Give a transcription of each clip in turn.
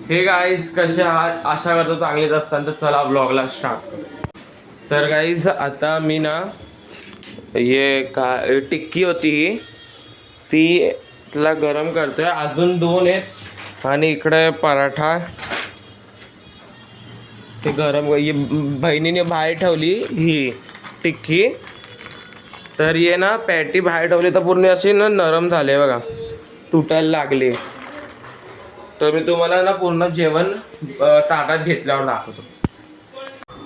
हे गाईज कसे आहात, आशा करतो चांगलेच असतात. तर चला ब्लॉगला स्टार्ट करू. तर गाईज आता मी ना ये का टिक्की होती ही ती तिला गरम करतोय. अजून 2 आहेत आणि इकडे पराठा ते गरम बहिणीने बाहेर ठेवली ही टिक्की. तर ये ना पॅटी बाहेर ठेवली तर पूर्ण अशी ना नरम झाले बघा, तुटायला लागली. तर मी तुम्हाला ना पूर्ण जेवण ताटात घेतल्यावर दाखवतो.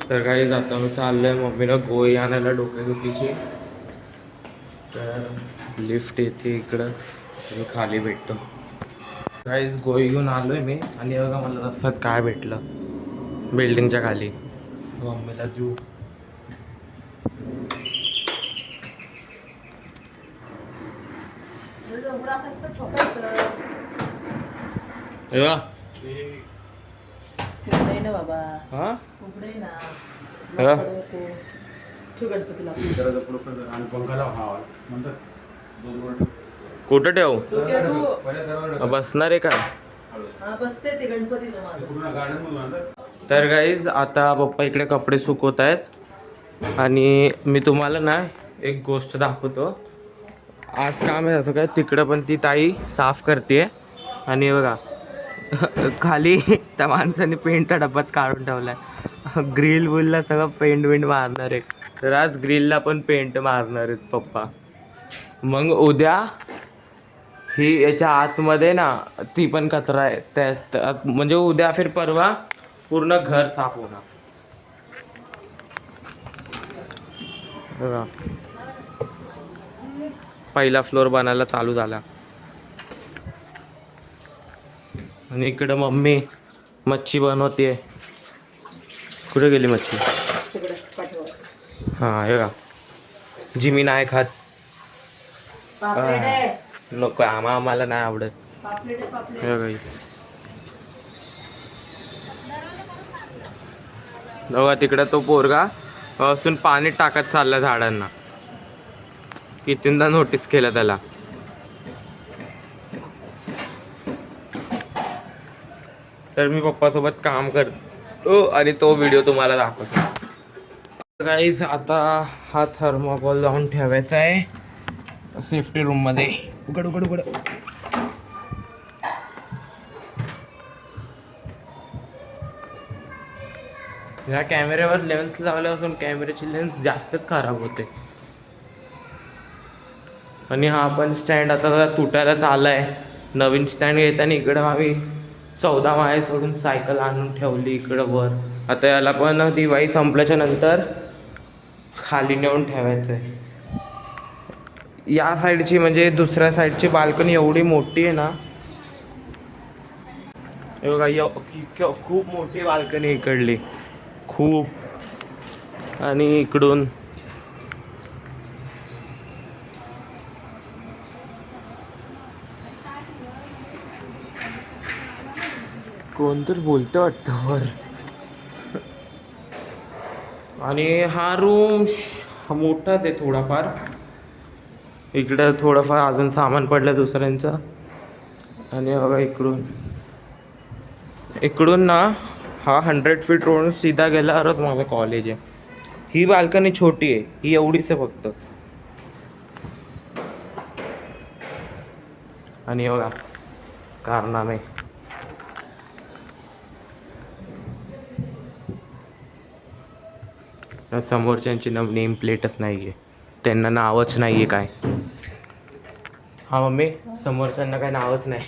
तर काही जाता मी चाललोय मम्मीला गोळी आणायला डोक्यादुखीची. तर लिफ्ट येते इकडं मी खाली भेटतो. काहीच गोळी घेऊन आलोय मी आणि बघा मला रस्त्यात काय भेटलं बिल्डिंगच्या खाली. मम्मीला देऊ. कुठं ठेव बसणार आहे का? तर गाईज आता पप्पा इकडे कपडे सुकवत आहेत आणि मी तुम्हाला ना एक गोष्ट दाखवतो. आज काम आहे असं काय, तिकडं पण ती ताई साफ करते आणि बघा खाली त्या माणसाने पेंटचा डब्बाच काढून ठेवलाय. ग्रिल बुलला सगळं पेंट वेंट मारणार आहे. तर आज ग्रिलला पण पेंट मारणार आहेत पप्पा. मग उद्या ही याच्या आतमध्ये ना ती पण कचरा आहे त्या म्हणजे उद्या फिर परवा पूर्ण घर साफ होणार. बघा पहिला फ्लोर बनायला चालू झाला आणि इकडं मम्मी मच्छी बनवते. कुठे गेली मच्छी? हां हे का जिमी नाही खात. नको आम्हाला नाही आवडत. बघा तिकडं तो पोरगा असून पाणी टाकत चालला झाडांना. कितींदा नोटीस केलं त्याला. तर मी पप्पासोबत काम करतो आणि तो व्हिडिओ तुम्हाला दाखवतो. गाईज आता हा थर्मोकॉल लावून ठेवायचा आहे सेफ्टी रूम मध्ये. उघड उघड उघड. ह्या कॅमेऱ्यावर लेन्स लावल्यापासून कॅमेऱ्याची लेन्स जास्तच खराब होते. आणि हा पण स्टँड आता तुटायला आलाय. नवीन स्टँड घ्यायचा आणि इकडं आम्ही 14 माळे सोडून सायकल आणून ठेवली इकडं वर. आता याला पण दिवाळी संपल्याच्या नंतर खाली नेऊन ठेवायचं आहे. या साईडची म्हणजे दुसऱ्या साईडची बाल्कनी एवढी मोठी आहे ना. हे बघा खूप मोठी बाल्कनी इकडली खूप. आणि इकडून कोणतरी बोलतं वाटतं वर. आणि हा रूम मोठाच आहे थोडाफार. इकडं थोडंफार अजून सामान पडलं दुसऱ्यांचं. आणि बघा इकडून ना हा 100 फीट रोड सीधा गेल्यावरच माझं कॉलेज आहे. ही बाल्कनी छोटी आहे, ही एवढीच आहे फक्त. आणि बघा कारनामे. समोरच्यांची नेम प्लेटच नाही आहे, त्यांना नावच नाही आहे काय. हा मम्मी समोरच्यांना काय नावच नाही.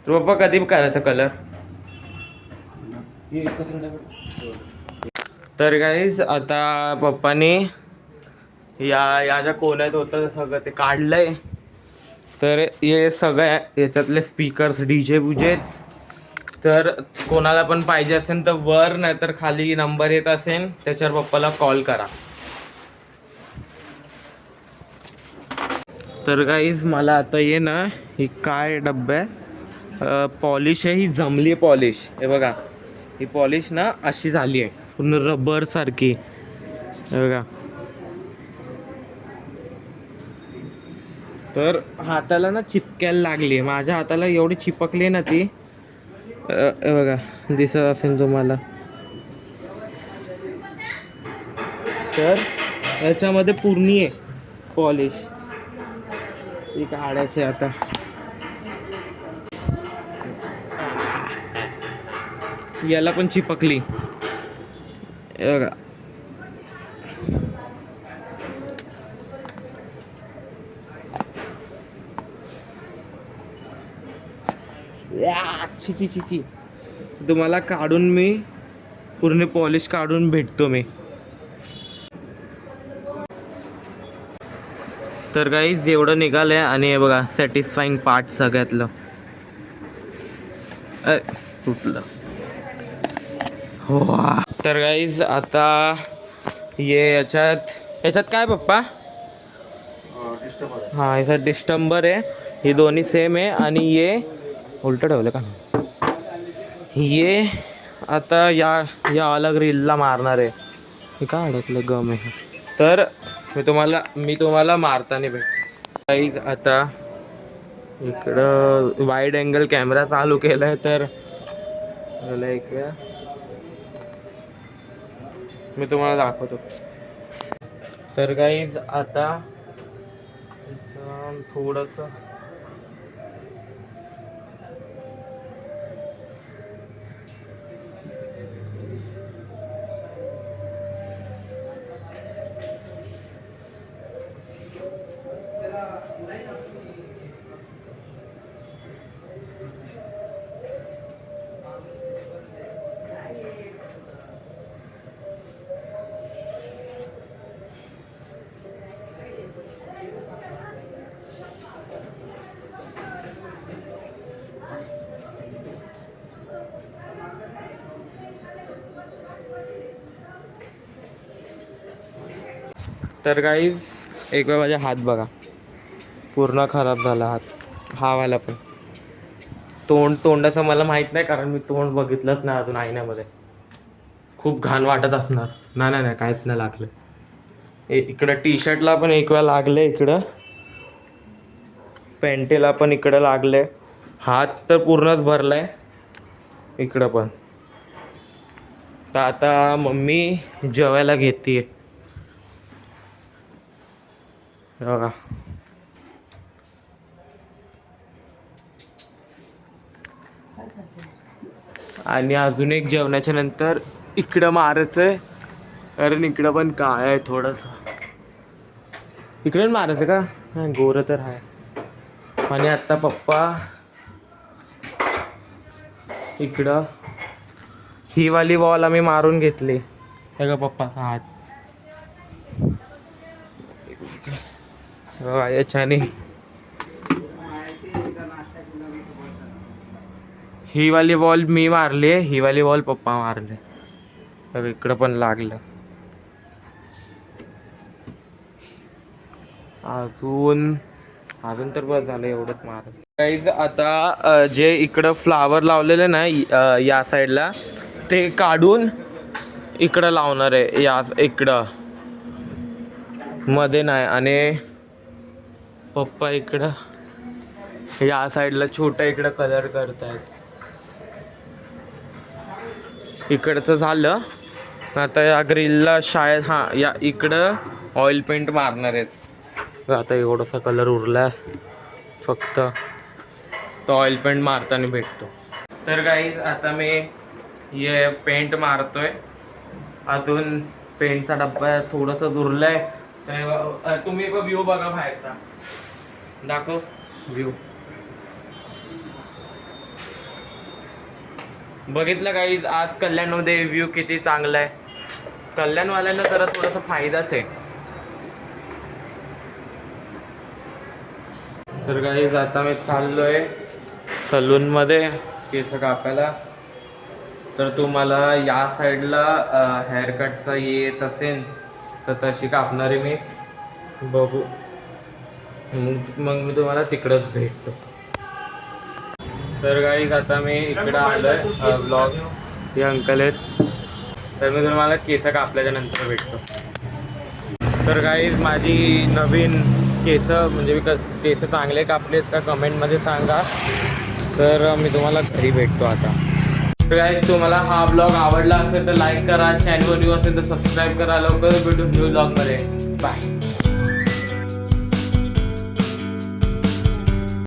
पप्पा कधी करायचा कलर? तर गाईज आता पप्पाने या ज्या कोण्यात होतं सगळं ते काढलंय. तर हे सगळ्या याच्यातले स्पीकर्स डीजे बुजे. तर कोणाला पण पाहिजे असेल तर वर नाही तर खाली नंबर येत असेल त्याच्यावर पप्पाला कॉल करा. तर गाईज मला आता ये ना ही काय डब्बा आहे पॉलिश आहे. ही जमली पॉलिश. हे बघा ही पॉलिश ना अशी झाली आहे पूर्ण रबर सारखी. हे बघा तर हाताला ना चिपकायला लागली, माझ्या हाताला एवढी चिपकली ना ती, बघा दिसत असेल तुम्हाला. तर याच्यामध्ये पूर्ण आहे पॉलिश, ती काढायचं आता. याला पण चिपकली बघा. चिची चिची तुम्हाला काढून मी पूर्ण पॉलिश काढून भेटतो मी. तर गाईज एवढं निघालंय आणि हे बघा सॅटिस्फाईंग पार्ट सगळ्यातलं तुटलं हो. तर गाईज आता याच्यात काय पप्पा, हां याच्यात डिस्टंबर आहे, हे दोन्ही सेम आहे. आणि ये उलट ठेवलं का, ये आता या अलग रीलला मारणार आहे. हे काय अडकलं गम आहे. तर मी तुम्हाला मारताना भेट. गाईज आता इकडं वाईड अँगल कॅमेरा चालू केलाय, तर इकडे मी तुम्हाला दाखवतो. तर गाईज आता थोडंसं तर गाईज एक वेळ माझा हात बघा पूर्ण खराब झाला हात, हा वाला पण. तोंडाचं मला माहीत नाही, कारण मी तोंड बघितलंच नाही अजून आईण्यामध्ये. खूप घाण वाटत असणार. नाही काहीच नाही लागलं. इकडं टी शर्टला पण एक वेळा लागले, इकडं पॅन्टेला पण इकडं लागले, हात तर पूर्णच भरलाय इकडं पण. तर आता मम्मी जेवायला घेते बघा. आणि अजून एक जेवणाच्या नंतर इकडं मारायचं आहे, कारण इकडं पण काय आहे थोडंसं. इकडे मारायचं का, नाही गोरं तर आहे. आणि आत्ता पप्पा इकडं ही वाली वॉल आम्ही मारून घेतली, हे का पप्पाचा हात याच्याने. ही वाली वॉल मी मारली, ही वाली वॉल पप्पा मारले. इकडं पण लागलं. अजून तर बस झालं एवढंच मारत. गाईज आता जे इकडं फ्लावर लावलेले ना या साईडला, ते काढून इकडं लावणार आहे, या इकडं मध्ये नाही. आणि पप्पा इकडं या साईडला छोटा इकडं कलर करतायत. इकडचं झालं, आता या ग्रिलला शाळेत या इकडं ऑइल पेंट मारणार आहेत. आता एवढासा कलर उरला फक्त, तो ऑइल पेंट मारताना भेटतो. तर गाईज आता मी हे पेंट मारतोय, अजून पेंटचा डब्बा थोडंसं उरलाय. तर तुम्ही एक व्ह्यू बघा बाहेरचा, दाखव व्ह्यू. बघितलं गाईज आज कल्याणमध्ये व्ह्यू किती चांगला आहे. कल्याणवाल्यांना जरा थोडासा फायदाच आहे. तर गाईज आता मी चाललोय सलूनमध्ये केस कापायला. तर तुम्हाला या साईडला हेअरकटचा येत असेल तर तशी कापणारे मी बघू, मग मी तुम्हाला तिकडंच भेटतो. तर गाईज आता मी इकडं आलोय ब्लॉग, हे अंकल आहेत. तर मी तुम्हाला केस कापल्याच्या नंतर भेटतो. तर गाईज माझी नवीन केस म्हणजे केस चांगले कापलेत का कमेंटमध्ये सांगा. तर मी तुम्हाला घरी भेटतो आता. तर गाईज तुम्हाला हा ब्लॉग आवडला असेल तर लाईक करा, चॅनलवर न्यू असेल तर सबस्क्राईब करा. लवकर भेटू न्यू ब्लॉगमध्ये. बाय.